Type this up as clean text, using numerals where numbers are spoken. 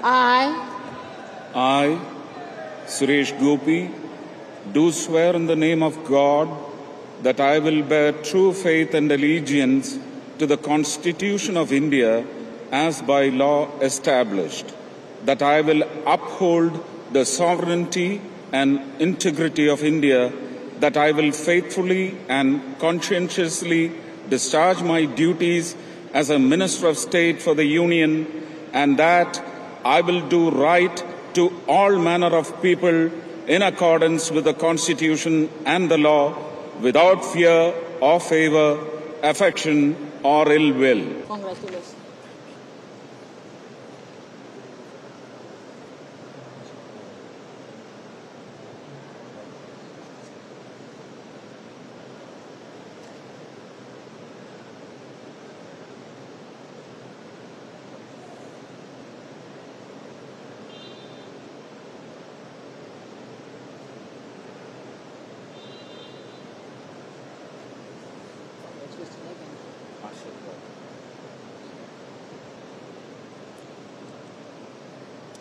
I, I, Suresh Gopi, do swear in the name of God that I will bear true faith and allegiance to the Constitution of India as by law established, that I will uphold the sovereignty and integrity of India, that I will faithfully and conscientiously discharge my duties as a Minister of State for the Union, and that I will do right to all manner of people in accordance with the Constitution and the law, without fear or favor, affection or ill will. congratulations.